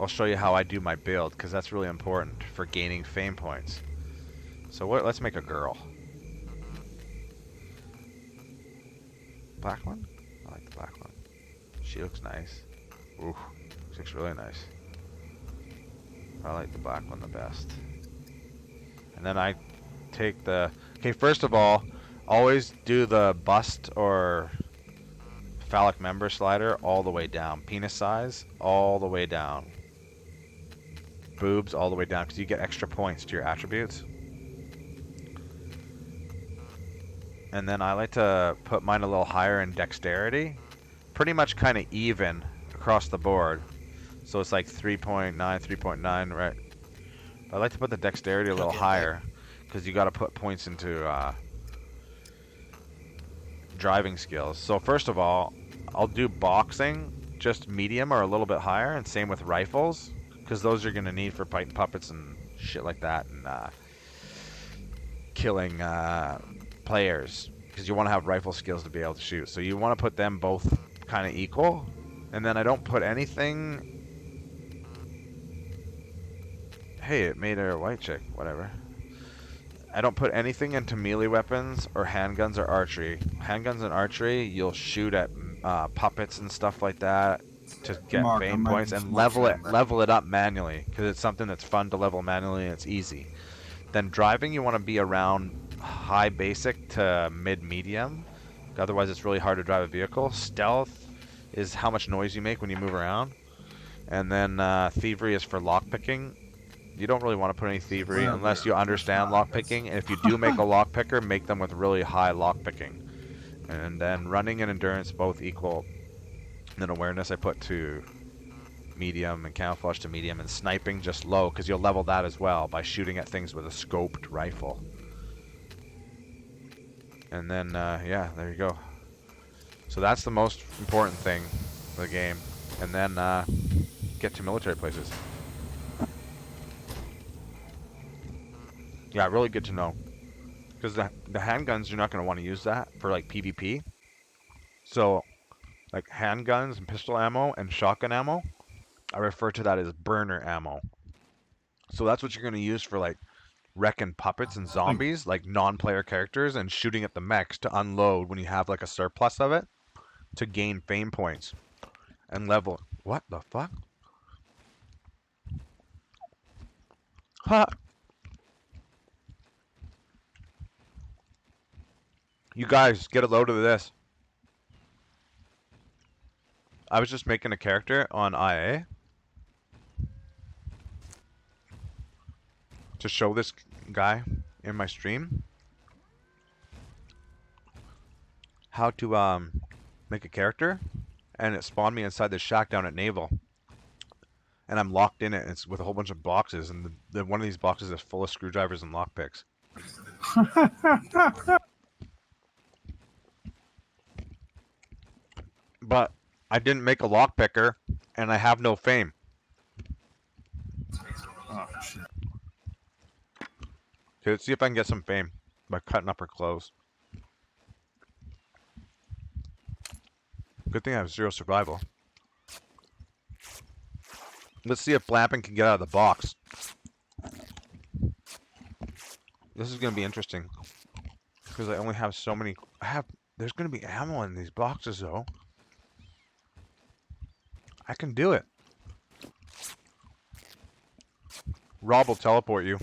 I'll show you how I do my build, because that's really important for gaining fame points. So let's make a girl. Black one? I like the black one. She looks nice. Ooh, she looks really nice. I like the black one the best. And then I take the... Okay, first of all, always do the bust or phallic member slider all the way down. Penis size, all the way down. Boobs, all the way down, because you get extra points to your attributes. And then I like to put mine a little higher in dexterity. Pretty much kind of even across the board. So it's like 3.9, 3.9, right? But I like to put the dexterity a little higher, because you got to put points into driving skills. So first of all, I'll do boxing, just medium or a little bit higher, and same with rifles, because those you're going to need for fighting puppets and shit like that, and killing players, because you want to have rifle skills to be able to shoot. So you want to put them both kind of equal. And then I don't put anything... Hey, it made her a white chick, whatever. I don't put anything into melee weapons or handguns or archery. Handguns and archery, you'll shoot at puppets and stuff like that to get fame points, and level it up manually, because it's something that's fun to level manually and it's easy. Then driving, you want to be around high basic to mid medium, otherwise it's really hard to drive a vehicle. Stealth is how much noise you make when you move around, and then thievery is for lockpicking. You don't really want to put any thievery unless you understand lockpicking, and if you do make a lockpicker, make them with really high lockpicking. And then running and endurance both equal. And then awareness I put to medium, and camouflage to medium, and sniping just low, because you'll level that as well by shooting at things with a scoped rifle. And then, yeah, there you go. So that's the most important thing for the game. And then get to military places. Yeah, really good to know. Because the handguns, you're not going to want to use that for like PvP. So, like handguns and pistol ammo and shotgun ammo, I refer to that as burner ammo. So that's what you're going to use for like wrecking puppets and zombies, like non-player characters, and shooting at the mechs to unload when you have like a surplus of it to gain fame points and level. What the fuck? Ha! You guys, get a load of this. I was just making a character on IA to show this guy in my stream how to make a character, and it spawned me inside this shack down at Naval. And I'm locked in it, and it's with a whole bunch of boxes, and one of these boxes is full of screwdrivers and lockpicks. But I didn't make a lockpicker, and I have no fame. Oh, shit. Okay, let's see if I can get some fame by cutting up her clothes. Good thing I have 0 survival. Let's see if Blampin can get out of the box. This is going to be interesting. Because I only have so many... There's going to be ammo in these boxes, though. I can do it. Rob will teleport you.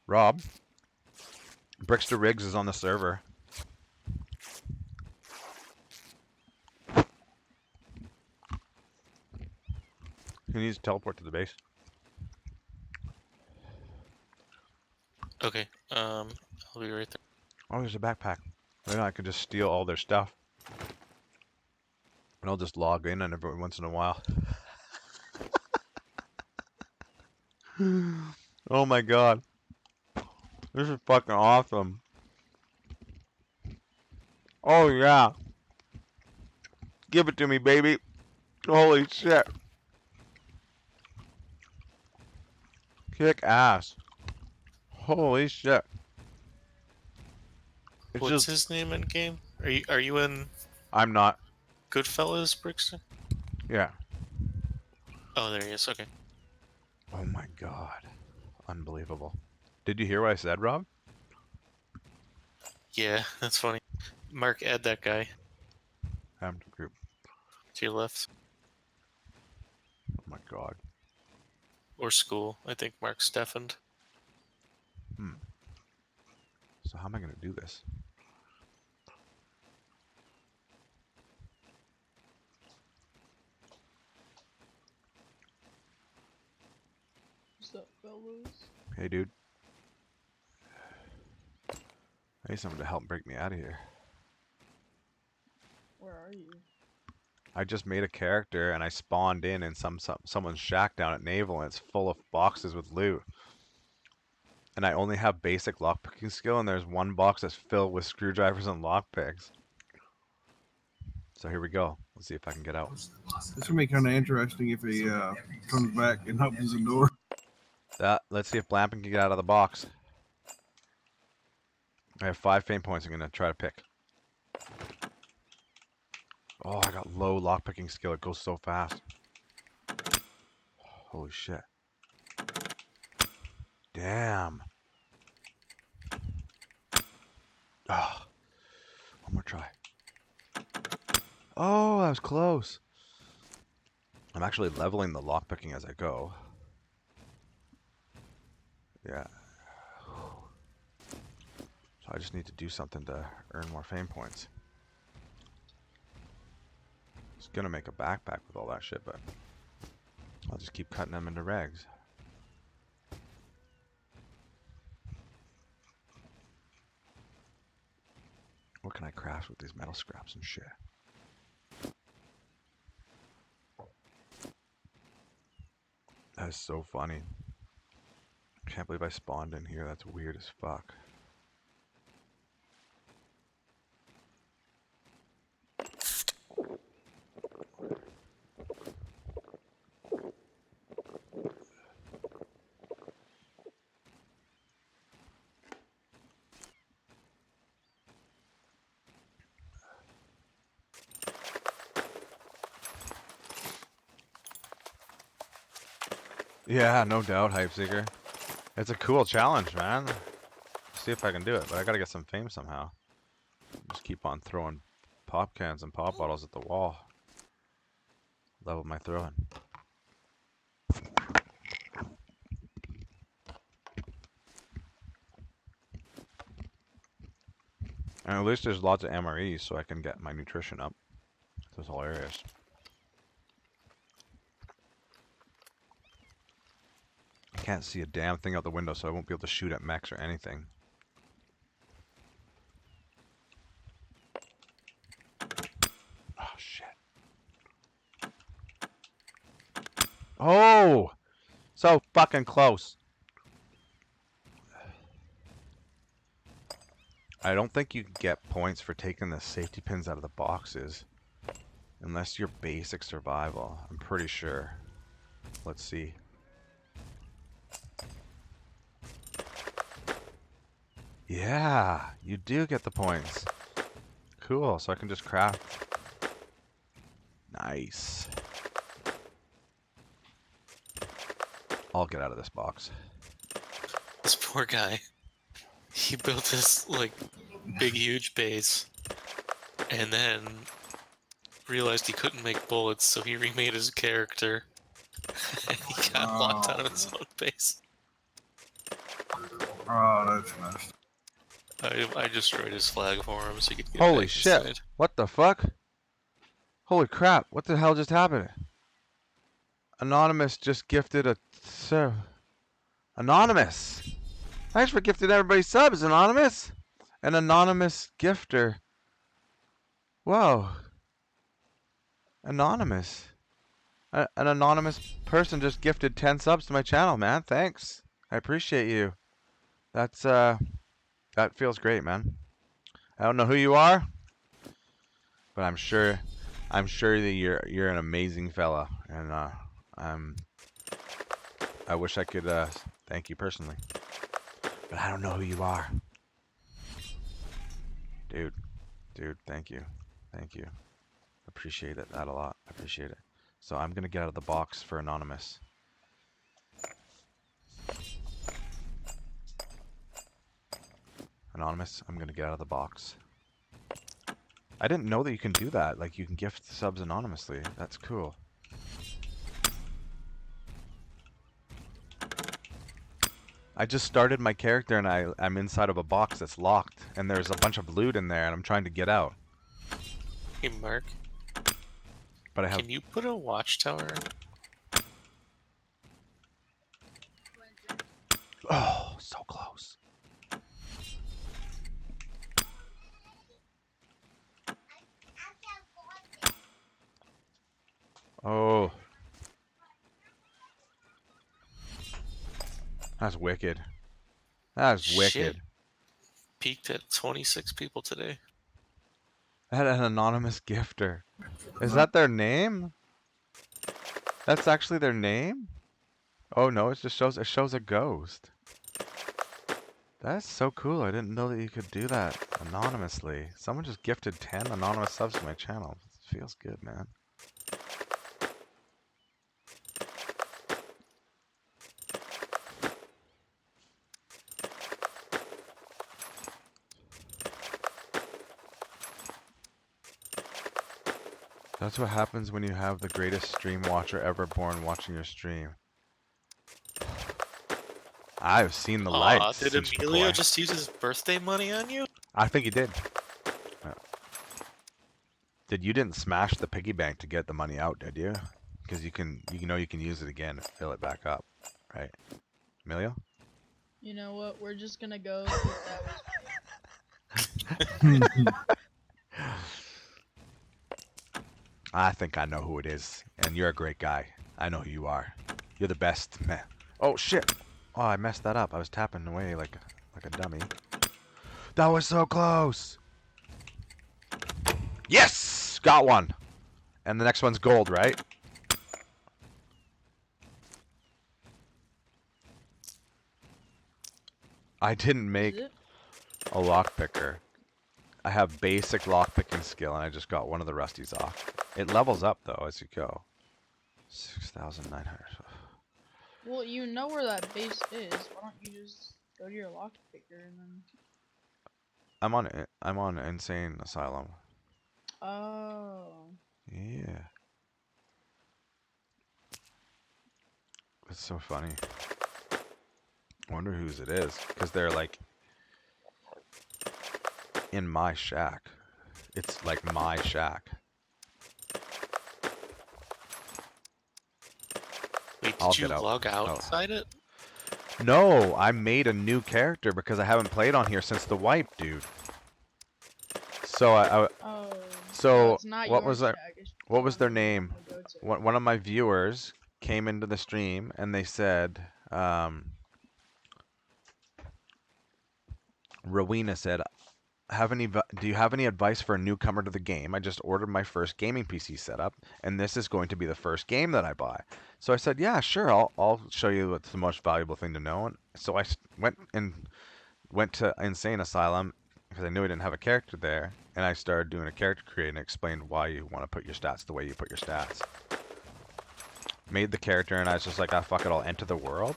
Rob. Brickster Riggs is on the server. He needs to teleport to the base. Okay, I'll be right there. Oh, there's a backpack. Then I can just steal all their stuff. And I'll just log in every once in a while. Oh my god. This is fucking awesome. Oh yeah. Give it to me, baby. Holy shit. Kick ass. Holy shit. It's What's his name in game? Are you in I'm not. Goodfellas, Brixton? Yeah. Oh, there he is. Okay. god. Unbelievable. Did you hear what I said, Rob? Yeah, that's funny. Mark, add that guy To group. to your left. Oh my god. Or school. I think Mark's deafened. So how am I going to do this? What's up, fellas? Hey, dude. I need someone to help break me out of here. Where are you? I just made a character and I spawned in someone's shack down at Naval and it's full of boxes with loot. And I only have basic lockpicking skill and there's one box that's filled with screwdrivers and lockpicks. So here we go. Let's see if I can get out. This would be kind of interesting if he comes back and opens the door. Let's see if Blampin can get out of the box. I have 5 fame points I'm going to try to pick. Oh, I got low lockpicking skill. It goes so fast. Holy shit. Damn. Oh, one more try. Oh, that was close. I'm actually leveling the lockpicking as I go. Yeah. So I just need to do something to earn more fame points. I was gonna make a backpack with all that shit, but I'll just keep cutting them into rags. What can I craft with these metal scraps and shit? That is so funny. Can't believe I spawned in here. That's weird as fuck. Yeah, no doubt, Hype Seeker. It's a cool challenge, man. See if I can do it, but I gotta get some fame somehow. Just keep on throwing pop cans and pop bottles at the wall. Level my throwing. And at least there's lots of MREs so I can get my nutrition up. That's hilarious. I can't see a damn thing out the window, so I won't be able to shoot at mechs or anything. Oh, shit. Oh! So fucking close. I don't think you can get points for taking the safety pins out of the boxes. Unless you're basic survival. I'm pretty sure. Let's see. Yeah, you do get the points. Cool, so I can just craft. Nice. I'll get out of this box. This poor guy. He built this, like, big, huge base. And then realized he couldn't make bullets, so he remade his character. And he got locked out of his own base. Oh, that's nice. I destroyed his flag for him so he could get Holy back shit. inside. What the fuck? Holy crap. What the hell just happened? Anonymous just gifted a sub. Anonymous! Thanks for gifting everybody subs, Anonymous! An anonymous gifter. Whoa. Anonymous. An anonymous person just gifted 10 subs to my channel, man. Thanks. I appreciate you. That's, that feels great, man. I don't know who you are, but I'm sure that you're an amazing fella, and I wish I could thank you personally, but I don't know who you are. Dude, thank you. Appreciate that a lot. I appreciate it. So I'm gonna get out of the box for Anonymous. Anonymous, I'm gonna get out of the box. I didn't know that you can do that. Like, you can gift subs anonymously. That's cool. I just started my character and I'm inside of a box that's locked. And there's a bunch of loot in there and I'm trying to get out. Hey, Mark, But I have... can you put a watchtower? Oh, so close. Oh. That's wicked. That's Shit. wicked. Peaked at 26 people today. I had an anonymous gifter. Is that their name? That's actually their name? Oh no, it shows a ghost. That's so cool. I didn't know that you could do that anonymously. Someone just gifted 10 anonymous subs to my channel. It feels good, man. That's what happens when you have the greatest stream watcher ever born watching your stream. I've seen the Aw, lights, did Suchi Emilio boy. just use his birthday money on you? I think he did. You didn't smash the piggy bank to get the money out, did you? Because you can use it again to fill it back up, right? Emilio? You know what? We're just gonna go with that was me. I think I know who it is, and you're a great guy. I know who you are. You're the best man. Oh shit! Oh, I messed that up. I was tapping away like a dummy. That was so close. Yes, got one. And the next one's gold, right? I didn't Is make it? a lockpicker. I have basic lockpicking skill, and I just got one of the rusties off. It levels up though as you go. 6,900. Well, you know where that base is. Why don't you just go to your lock picker and then? I'm on Insane Asylum. Oh. Yeah. It's so funny. I wonder whose it is, because they're like in my shack. It's like my shack. Wait, I'll did you get out. log Oh. outside it? No, I made a new character because I haven't played on here since the wipe, dude. So Oh. so It's not what your was that? shack, it's What the was one their you name? normally go to. One of my viewers came into the stream and they said, Rowena said, do you have any advice for a newcomer to the game? I just ordered my first gaming PC setup, and this is going to be the first game that I buy. So I said, yeah, sure, I'll show you what's the most valuable thing to know. And so I went to Insane Asylum because I knew I didn't have a character there, and I started doing a character create and explained why you want to put your stats the way you put your stats. Made the character, and I was just like, ah, fuck it, I'll enter the world.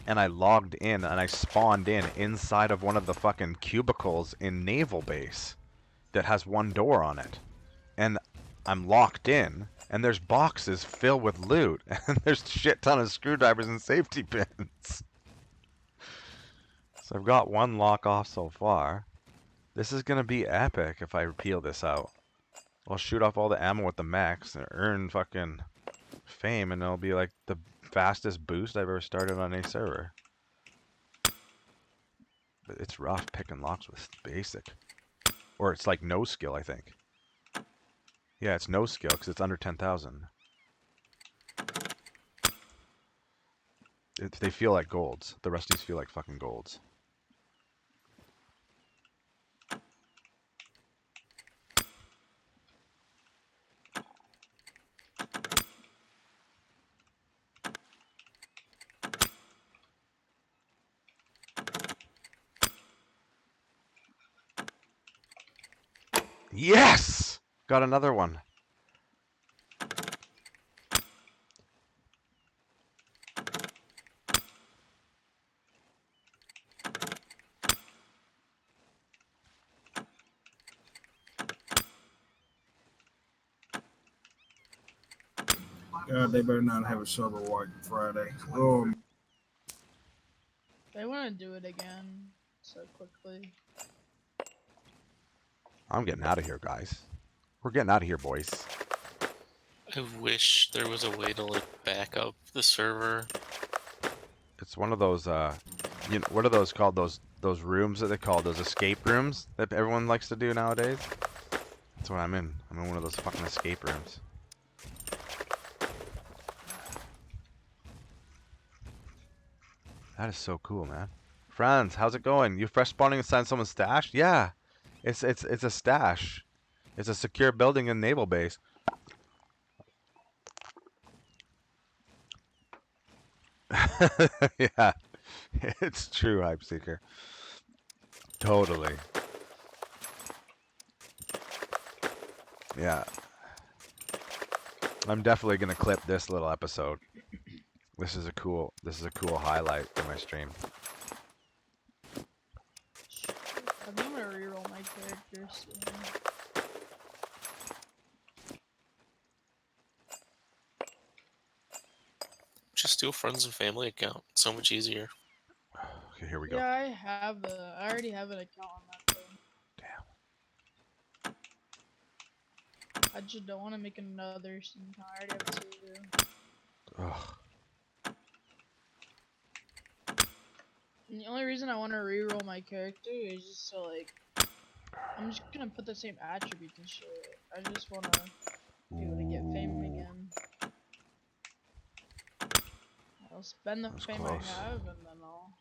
And I logged in and I spawned in inside of one of the fucking cubicles in Naval Base that has one door on it. And I'm locked in and there's boxes filled with loot and there's a shit ton of screwdrivers and safety pins. So I've got one lock off so far. This is gonna be epic if I peel this out. I'll shoot off all the ammo with the max and earn fucking fame, and it'll be like the fastest boost I've ever started on a server. But it's rough picking locks with basic. Or it's like no skill, I think. Yeah, it's no skill because it's under 10,000. They feel like golds. The rusties feel like fucking golds. Yes! Got another one. God, they better not have a server wide Friday. Oh, They want to do it again so quickly. I'm getting out of here, guys. We're getting out of here, boys. I wish there was a way to like back up the server. It's one of those what are those called? Those rooms that they call those escape rooms that everyone likes to do nowadays. That's what I'm in. I'm in one of those fucking escape rooms. That is so cool, man. Franz, how's it going? You fresh spawning inside someone's stash? Yeah. It's a stash. It's a secure building in naval base. Yeah. It's true, Hype Seeker. Totally. Yeah. I'm definitely gonna clip this little episode. This is a cool highlight for my stream. I think I'm gonna reroll my characters soon. Just do a friends and family account. It's so much easier. Okay, here we go. Yeah, I already have an account on that thing. Damn. I just don't want to make another Steam account. I already have 2. Ugh. And the only reason I want to reroll my character is just so like I'm just gonna put the same attributes and shit. I just wanna be able to get fame again. I'll spend the That was fame close. I have, and then I'll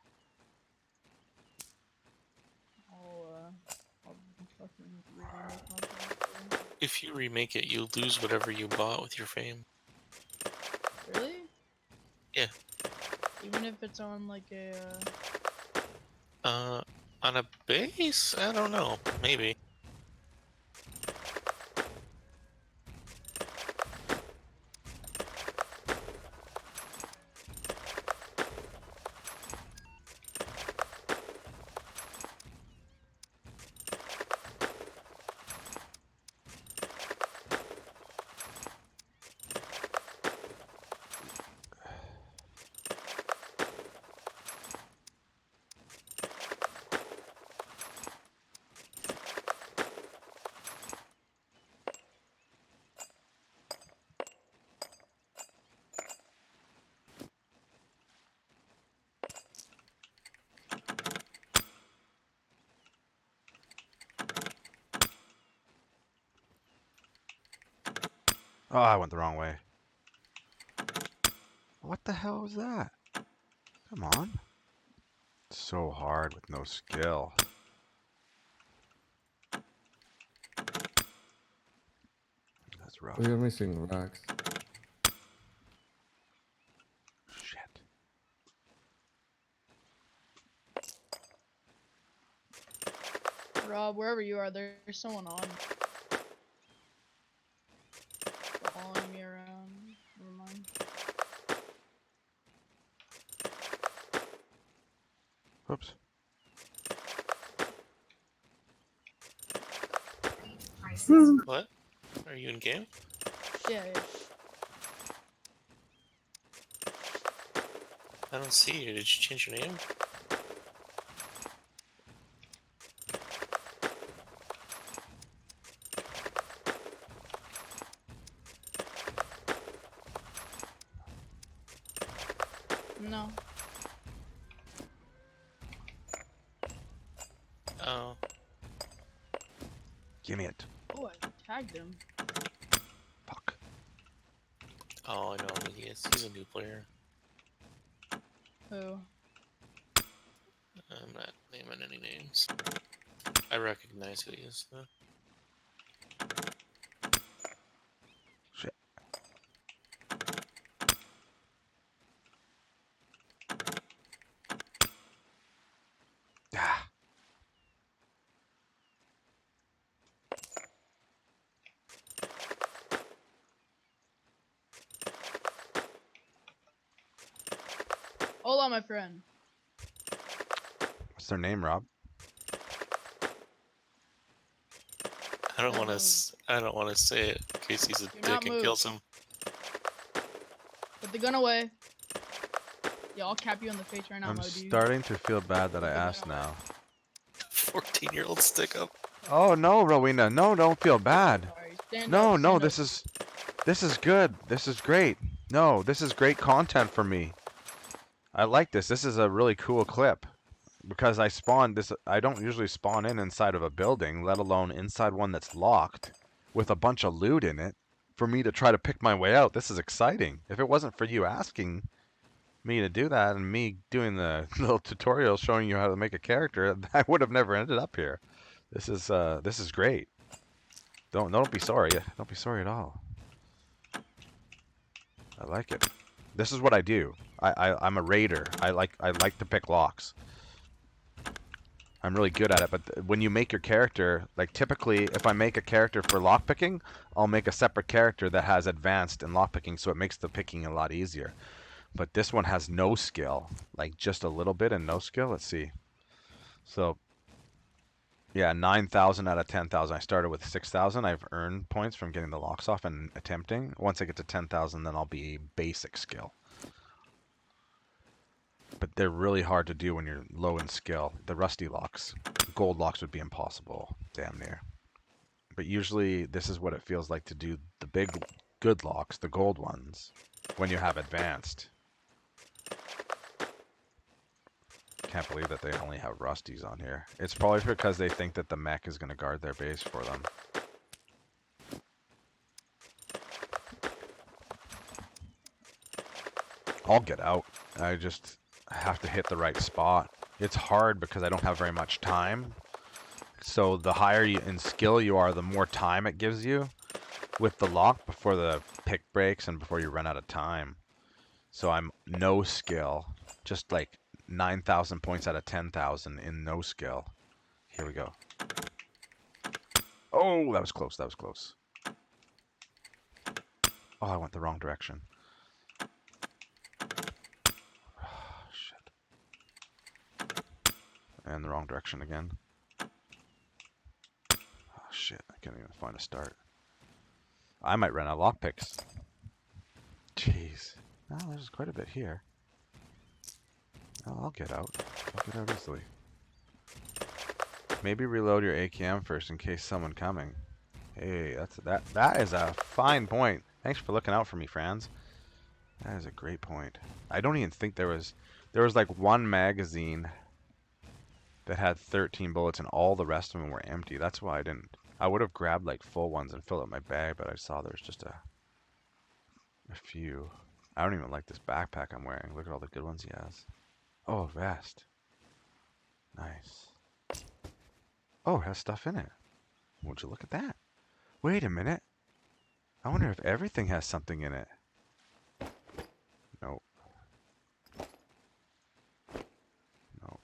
fucking remake my character. If you remake it, you'll lose whatever you bought with your fame. Really? Yeah. Even if it's on like a. On a base? I don't know. Maybe. Oh, I went the wrong way. What the hell was that? Come on. It's so hard with no skill. That's rough. We are missing racks. Shit. Rob, wherever you are, there's someone on. Following me around. Never mind. Whoops. What? Are you in game? Yeah, yeah. I don't see you. Did you change your name? No. Oh. Give me it. Oh, I tagged him. Fuck. Oh, I know who he is. He's a new player. Who? I'm not naming any names. I recognize who he is, though. Shit. Ah. Hola, my friend. What's their name, Rob? I don't Don't want move. to. I don't want to say it in case he's a Do not dick and move. kills him. the gun away. Yeah, I'll cap you in the face right now, I'm Mo, dude. starting to feel bad that I Put the gun asked away. now. 14-year-old stick up. Oh no, Rowena, no, don't feel bad. Sorry, stand No, up, no, stand up. this is good. This is great. No, this is great content for me. I like this. This is a really cool clip because I spawned this. I don't usually spawn inside of a building, let alone inside one that's locked with a bunch of loot in it for me to try to pick my way out. This is exciting. If it wasn't for you asking me to do that and me doing the little tutorial showing you how to make a character, I would have never ended up here. This is great. Don't be sorry. Don't be sorry at all. I like it. This is what I do. I'm a raider. I like to pick locks. I'm really good at it, but when you make your character, like typically if I make a character for lockpicking, I'll make a separate character that has advanced in lockpicking, so it makes the picking a lot easier. But this one has no skill, like just a little bit and no skill. Let's see. So yeah, 9,000 out of 10,000. I started with 6,000. I've earned points from getting the locks off and attempting. Once I get to 10,000, then I'll be basic skill. But they're really hard to do when you're low in skill. The rusty locks. Gold locks would be impossible, damn near. But usually this is what it feels like to do the big good locks, the gold ones, when you have advanced. Can't believe that they only have rusties on here. It's probably because they think that the mech is going to guard their base for them. I'll get out. I just have to hit the right spot. It's hard because I don't have very much time. So the higher in skill you are, the more time it gives you with the lock before the pick breaks and before you run out of time. So I'm no skill, just like 9,000 points out of 10,000 in no skill. Here we go. Oh, that was close. That was close. Oh, I went the wrong direction. Oh, shit. And the wrong direction again. Oh, shit. I can't even find a start. I might run out of lockpicks. Jeez. Oh, there's quite a bit here. Oh, I'll get out. I'll get out easily. Maybe reload your AKM first in case someone coming. Hey, that is a fine point. Thanks for looking out for me, Franz. That is a great point. I don't even think there was like one magazine that had 13 bullets and all the rest of them were empty. That's why I didn't. I would have grabbed like full ones and filled up my bag, but I saw there's just a few. I don't even like this backpack I'm wearing. Look at all the good ones he has. Oh, vest. Nice. Oh, it has stuff in it. Would you look at that? Wait a minute. I wonder if everything has something in it. Nope. Nope.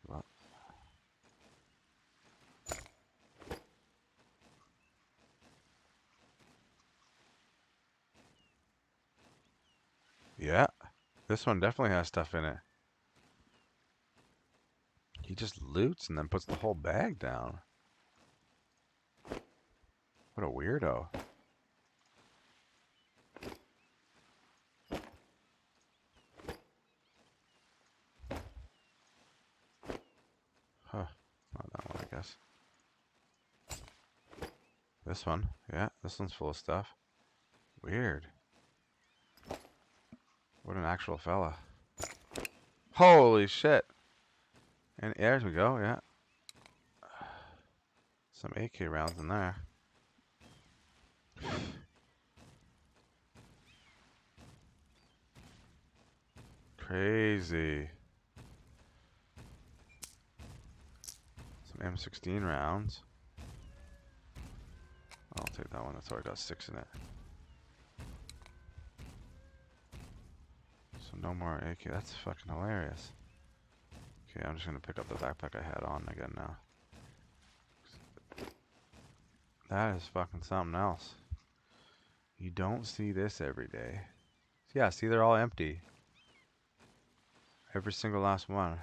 What? Yeah. This one definitely has stuff in it. He just loots and then puts the whole bag down. What a weirdo. Huh. Not that one, I guess. This one. Yeah, this one's full of stuff. Weird. What an actual fella. Holy shit. And there we go, yeah. Some AK rounds in there. Crazy. Some M16 rounds. I'll take that one. That's already got 6 in it. So no more AK. That's fucking hilarious. Okay, I'm just gonna pick up the backpack I had on again now. That is fucking something else. You don't see this every day. Yeah, see, they're all empty. Every single last one.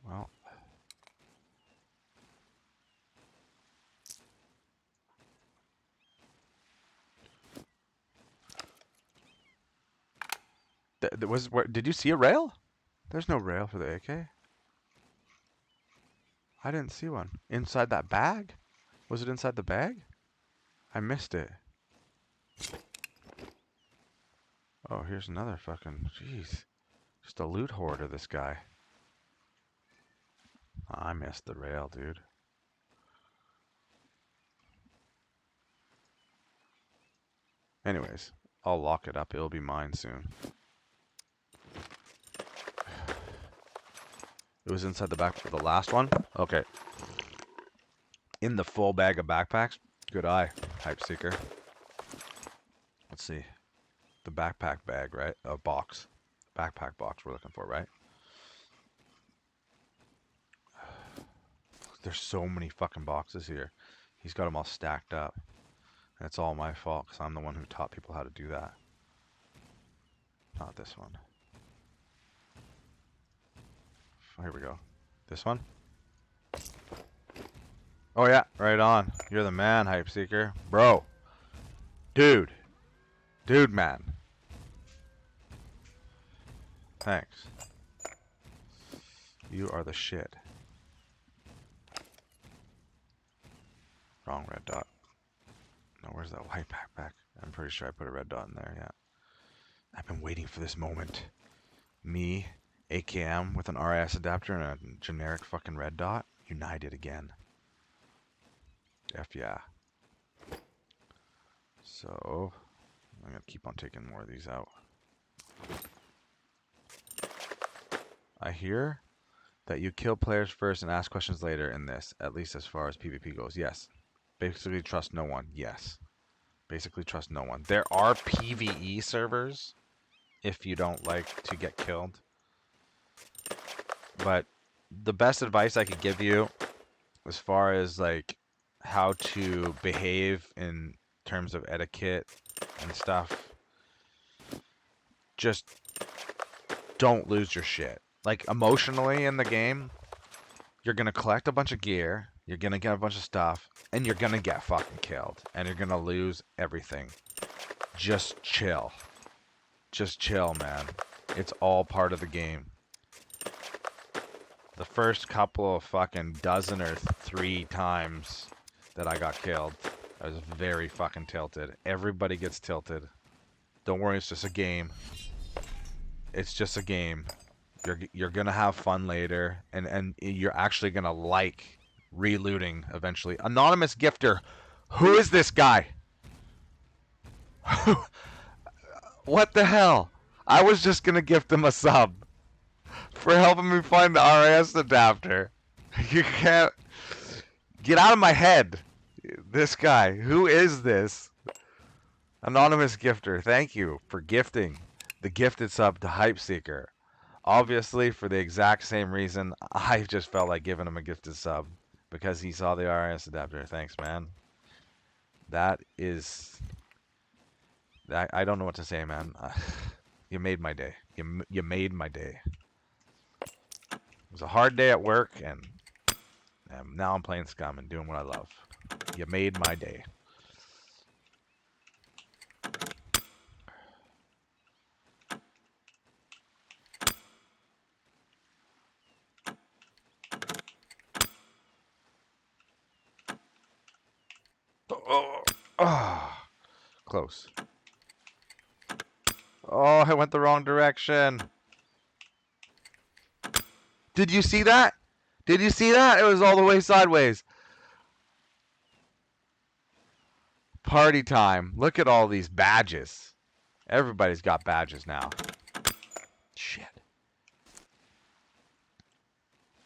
Well. Did you see a rail? There's no rail for the AK. I didn't see one. Inside that bag? Was it inside the bag? I missed it. Oh, here's another fucking... Jeez. Just a loot hoarder, this guy. I missed the rail, dude. Anyways, I'll lock it up. It'll be mine soon. It was inside the back for the last one? Okay. In the full bag of backpacks? Good eye, Hype Seeker. Let's see. The backpack bag, right? A box. Backpack box we're looking for, right? There's so many fucking boxes here. He's got them all stacked up. And it's all my fault because I'm the one who taught people how to do that. Not this one. Here we go. This one? Oh yeah, right on. You're the man, Hype Seeker. Bro. Dude. Dude, man. Thanks. You are the shit. Wrong red dot. No, where's that white backpack? I'm pretty sure I put a red dot in there, yeah. I've been waiting for this moment. Me, AKM with an RIS adapter and a generic fucking red dot, united again. F yeah. So, I'm gonna keep on taking more of these out. I hear that you kill players first and ask questions later in this, at least as far as PvP goes. Yes. Basically trust no one. Yes. Basically trust no one. There are PvE servers if you don't like to get killed. But the best advice I could give you as far as like how to behave in terms of etiquette and stuff, just don't lose your shit. Like emotionally in the game, you're gonna collect a bunch of gear, you're gonna get a bunch of stuff, and you're gonna get fucking killed, and you're gonna lose everything. Just chill. Just chill, man. It's all part of the game. The first couple of fucking dozen or 3 times that I got killed, I was very fucking tilted. Everybody gets tilted. Don't worry, it's just a game. It's just a game. You're gonna have fun later, and you're actually gonna like relooting eventually. Anonymous gifter, who is this guy? What the hell? I was just gonna gift him a sub for helping me find the RIS adapter. You can't get out of my head. This guy, who is this? Anonymous gifter, thank you for gifting the gifted sub to Hype Seeker. Obviously, for the exact same reason, I just felt like giving him a gifted sub because he saw the RIS adapter. Thanks, man. That is... I don't know what to say, man. You made my day. You made my day. It was a hard day at work, and now I'm playing Scum and doing what I love. You made my day. Oh, close. Oh, I went the wrong direction. Did you see that? Did you see that? It was all the way sideways. Party time. Look at all these badges. Everybody's got badges now. Shit.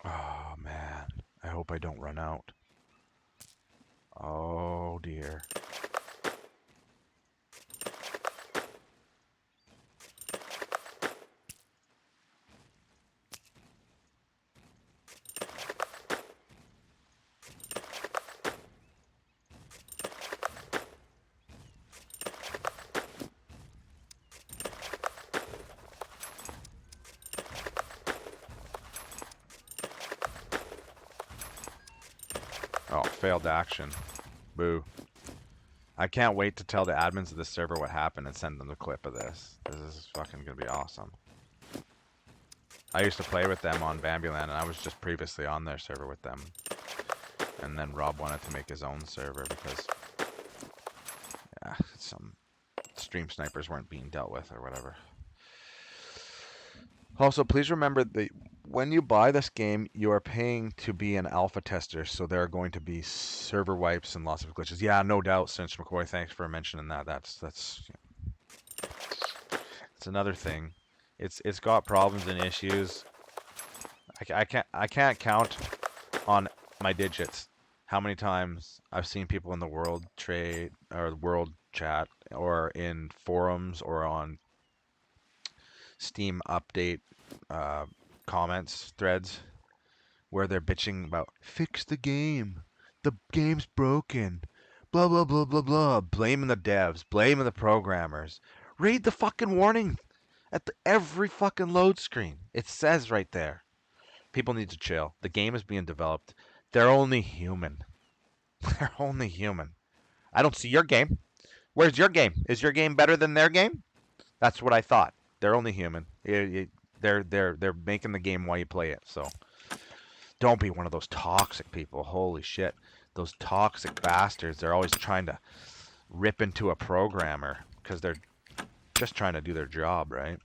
Oh, man. I hope I don't run out. Oh, dear. Oh, failed action. Boo. I can't wait to tell the admins of this server what happened and send them the clip of this. This is fucking gonna be awesome. I used to play with them on Bambuland, and I was just previously on their server with them. And then Rob wanted to make his own server because, yeah, some stream snipers weren't being dealt with or whatever. Also, please remember that when you buy this game, you are paying to be an alpha tester, so there are going to be server wipes and lots of glitches. Yeah, no doubt, Cinch McCoy. Thanks for mentioning that. That's another thing. It's got problems and issues. I can't count on my digits how many times I've seen people in the world trade or world chat or in forums or on Steam update comments threads where they're bitching about fix the game, the game's broken, blah blah blah blah blah, blaming the devs, blaming the programmers. Read the fucking warning at every fucking load screen. It says right there. People need to chill. The game is being developed. They're only human. They're only human. I don't see your game. Where's your game? Is your game better than their game? That's what I thought. They're only human. They're making the game while you play it. So don't be one of those toxic people. Holy shit. Those toxic bastards. They're always trying to rip into a programmer because they're just trying to do their job, right?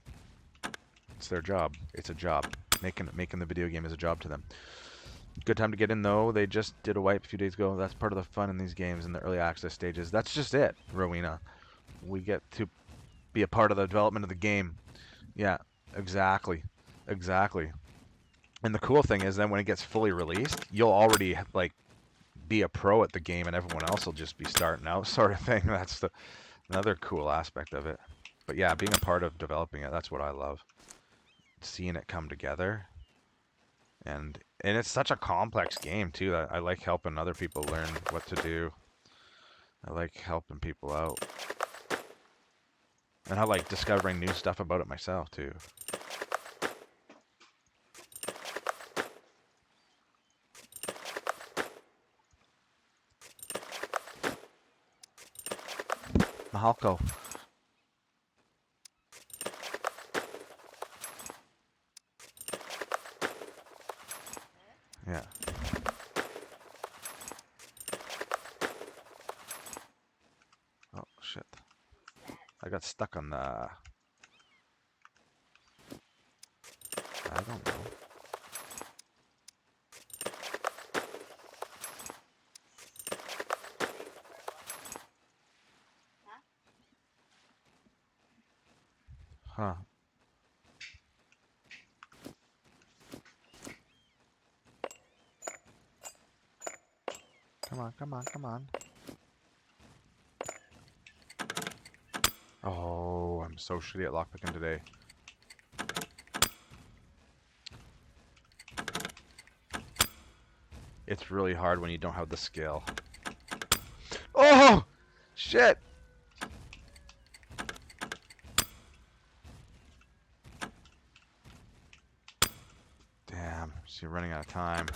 It's their job. It's a job. Making the video game is a job to them. Good time to get in though. They just did a wipe a few days ago. That's part of the fun in these games in the early access stages. That's just it, Rowena. We get to be a part of the development of the game. Yeah, exactly. Exactly. And the cool thing is then when it gets fully released, you'll already like be a pro at the game and everyone else will just be starting out sort of thing. That's another cool aspect of it. But yeah, being a part of developing it, that's what I love. Seeing it come together. And it's such a complex game too. I like helping other people learn what to do. I like helping people out. And I like discovering new stuff about it myself too. Mahalko. Yeah. Oh shit. I got stuck on the... I don't know. Huh. Come on, come on, come on. Oh, I'm so shitty at lockpicking today. It's really hard when you don't have the skill. Oh! Shit! Damn, so you're running out of time.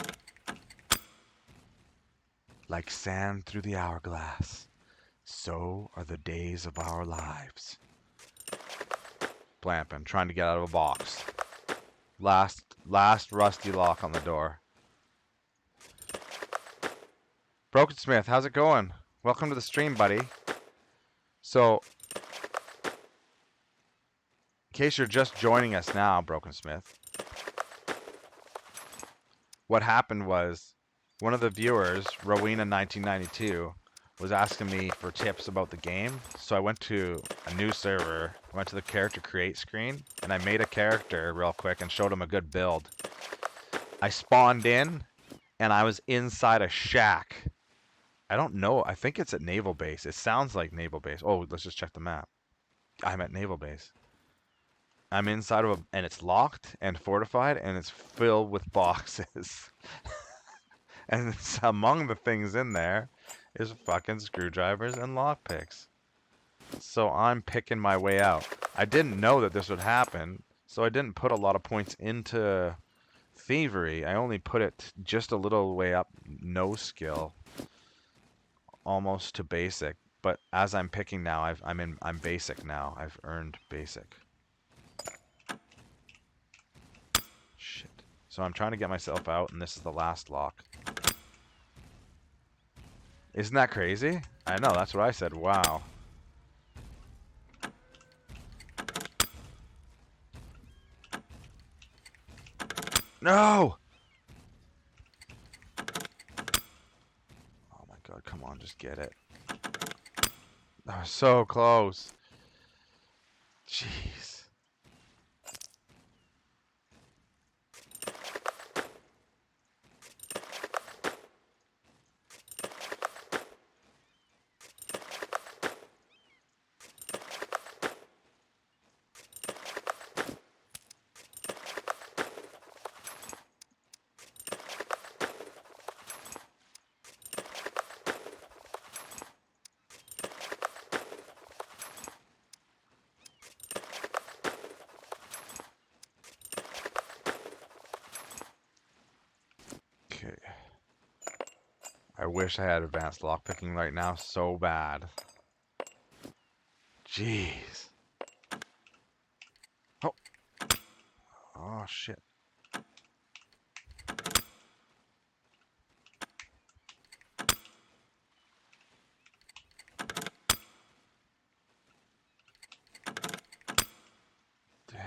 Like sand through the hourglass, so are the days of our lives. Blampin, trying to get out of a box. Last rusty lock on the door. Broken Smith, how's it going? Welcome to the stream, buddy. So, in case you're just joining us now, Broken Smith, what happened was one of the viewers, Rowena1992, was asking me for tips about the game. So I went to a new server, went to the character create screen, and I made a character real quick and showed him a good build. I spawned in, and I was inside a shack. I don't know. I think it's at Naval Base. It sounds like Naval Base. Oh, let's just check the map. I'm at Naval Base. I'm inside of and it's locked and fortified, and it's filled with boxes. And it's, among the things in there is fucking screwdrivers and lockpicks. So I'm picking my way out. I didn't know that this would happen, so I didn't put a lot of points into Thievery. I only put it just a little way up, no skill, almost to basic. But as I'm picking now, I'm basic now. I've earned basic. Shit. So I'm trying to get myself out, and this is the last lock. Isn't that crazy? I know, that's what I said. Wow. No! Oh my god, come on, just get it. That was so close. Jeez. Okay. I wish I had advanced lockpicking right now so bad. Jeez. Oh. Oh, shit. Damn.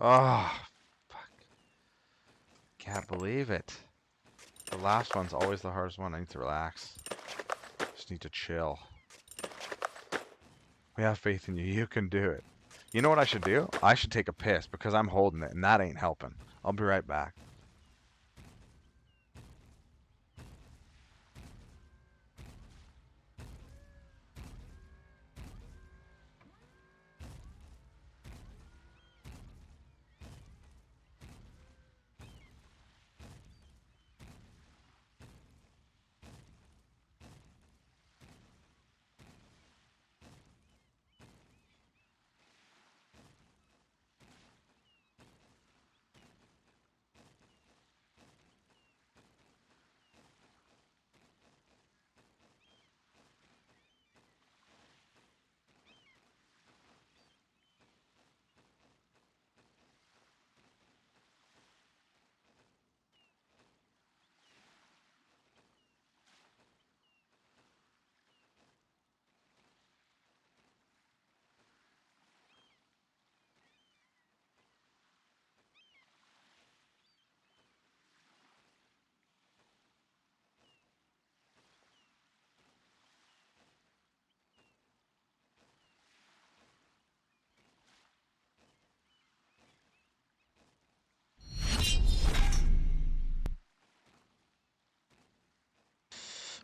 Oh, fuck. Can't believe it. The last one's always the hardest one. I need to relax. Just need to chill. We have faith in you. You can do it. You know what I should do? I should take a piss because I'm holding it, and that ain't helping. I'll be right back.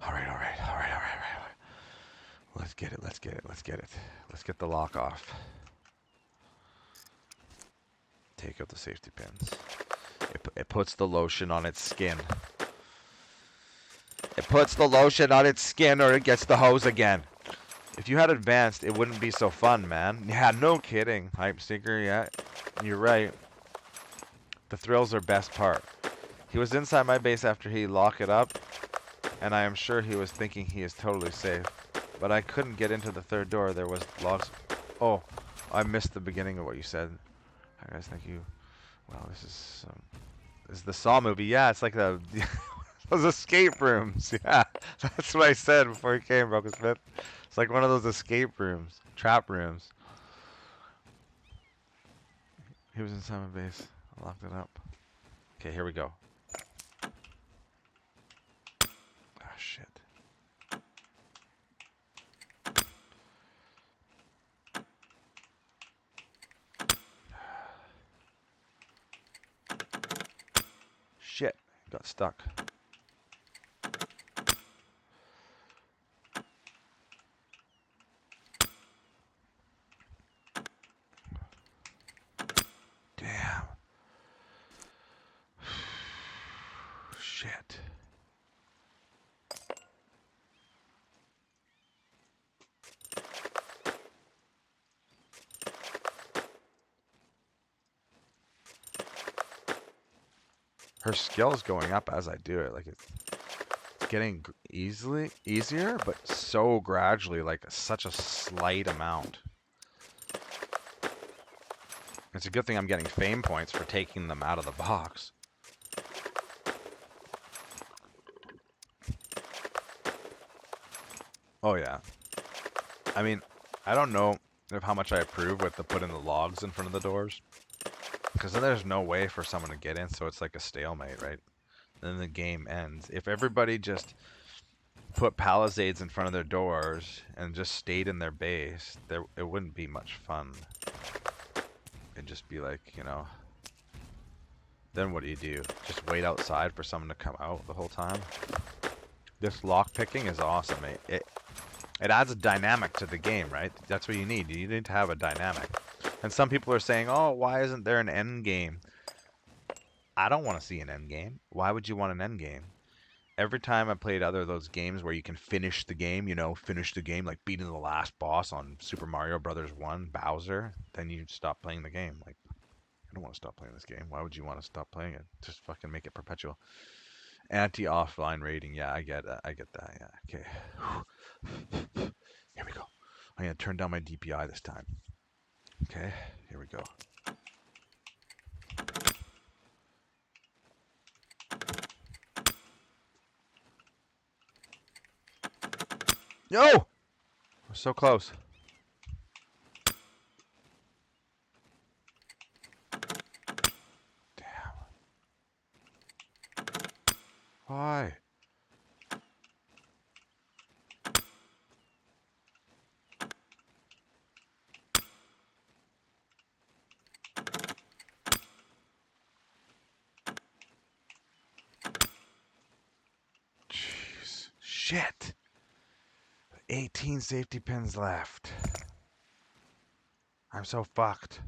All right, all right, all right, all right, all right. Let's get it, let's get it, let's get it. Let's get the lock off. Take out the safety pins. It puts the lotion on its skin. It puts the lotion on its skin or it gets the hose again. If you had advanced, it wouldn't be so fun, man. Yeah, no kidding. Hype Seeker, yeah. You're right. The thrills are best part. He was inside my base after he locked it up, and I am sure he was thinking he is totally safe. But I couldn't get into the third door. There was logs. Oh, I missed the beginning of what you said. Hi guys, thank you. Wow, this is the Saw movie. Yeah, it's like the those escape rooms. Yeah, that's what I said before he came, Broken Smith. It's like one of those escape rooms, trap rooms. He was inside my base. I locked it up. Okay, here we go. Ah, shit. Shit, got stuck. Damn. Shit. Her skill's going up as I do it. Like it's getting easier, but so gradually, like such a slight amount. It's a good thing I'm getting fame points for taking them out of the box. Oh yeah. I mean, I don't know if how much I approve with the putting the logs in front of the doors. Because then there's no way for someone to get in, so it's like a stalemate, right? Then the game ends. If everybody just put palisades in front of their doors and just stayed in their base, it wouldn't be much fun. It'd just be like, you know, then what do you do? Just wait outside for someone to come out the whole time? This lock picking is awesome. It adds a dynamic to the game, right? That's what you need. You need to have a dynamic. And some people are saying, oh, why isn't there an end game? I don't want to see an end game. Why would you want an end game? Every time I played other of those games where you can finish the game, you know, finish the game, like beating the last boss on Super Mario Brothers 1, Bowser, then you stop playing the game. Like, I don't want to stop playing this game. Why would you want to stop playing it? Just fucking make it perpetual. Anti-offline rating. Yeah, I get that. I get that. Yeah. Okay. Here we go. I'm going to turn down my DPI this time. Okay. Here we go. No! We're so close. Damn. Why? Jeez. Shit. 18 safety pins left. I'm so fucked.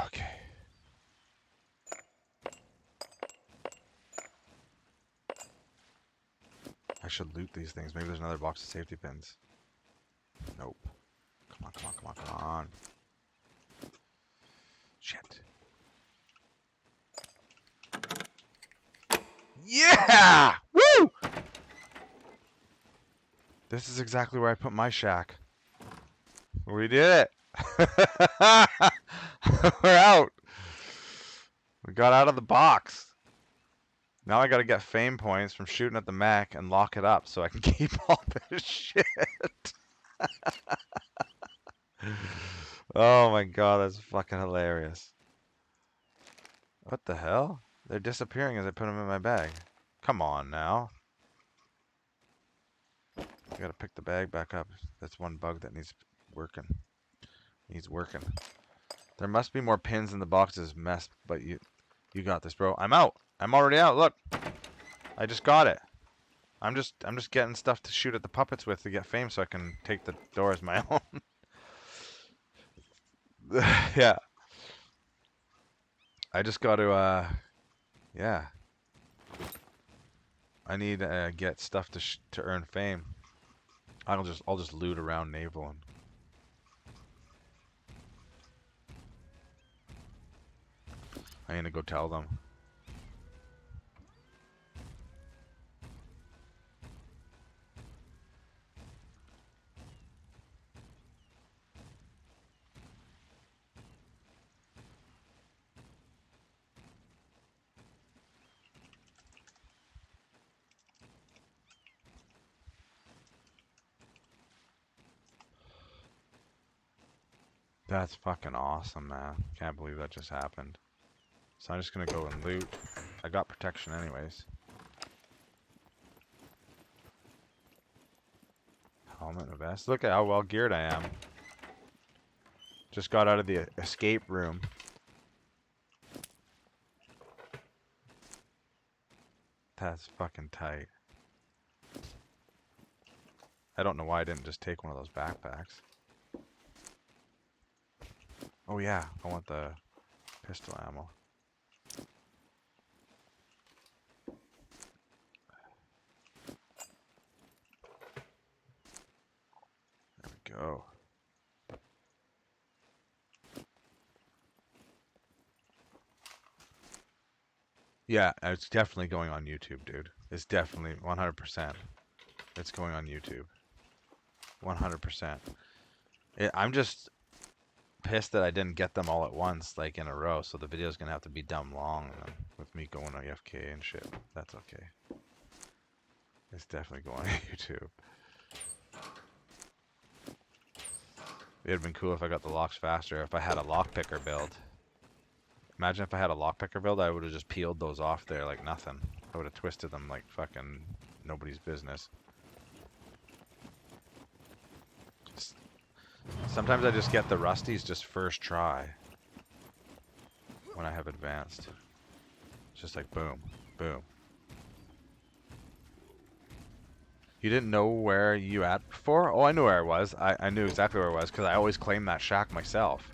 Okay. I should loot these things. Maybe there's another box of safety pins. Nope. Come on, come on, come on, come on. Shit. Yeah! Woo! This is exactly where I put my shack. We did it! We're out! We got out of the box. Now I gotta get fame points from shooting at the mech and lock it up so I can keep all this shit. Oh my god, that's fucking hilarious. What the hell? They're disappearing as I put them in my bag. Come on now. I gotta pick the bag back up. That's one bug that needs working. Needs working. There must be more pins in the boxes, mess, but you got this, bro. I'm out. I'm already out. Look. I just got it. I'm just getting stuff to shoot at the puppets with to get fame so I can take the door as my own. Yeah. I just got to yeah. I need to get stuff to earn fame. I'll just loot around naval and I need to go tell them. That's fucking awesome, man. Can't believe that just happened. So I'm just gonna go and loot. I got protection anyways. Helmet and vest. Look at how well geared I am. Just got out of the escape room. That's fucking tight. I don't know why I didn't just take one of those backpacks. Oh yeah, I want the pistol ammo. There we go. Yeah, it's definitely going on YouTube, dude. It's definitely 100%. It's going on YouTube. 100%. I'm just pissed that I didn't get them all at once, like in a row, so the video's gonna have to be dumb long with me going on AFK and shit. That's okay. It's definitely going on YouTube. It'd have been cool if I got the locks faster, if I had a lockpicker build. Imagine if I had a lockpicker build, I would have just peeled those off there like nothing. I would have twisted them like fucking nobody's business. Sometimes I just get the rusties just first try when I have advanced. It's just like boom, boom. You didn't know where you at before? Oh, I knew where I was. I knew exactly where I was because I always claim that shack myself.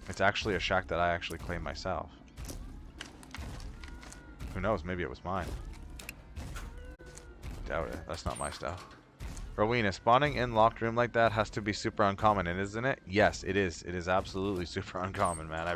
It's actually a shack that I actually claim myself. Who knows? Maybe it was mine. Doubt it. That's not my stuff. Rowena, spawning in locked room like that has to be super uncommon, and isn't it? Yes, it is. It is absolutely super uncommon, man.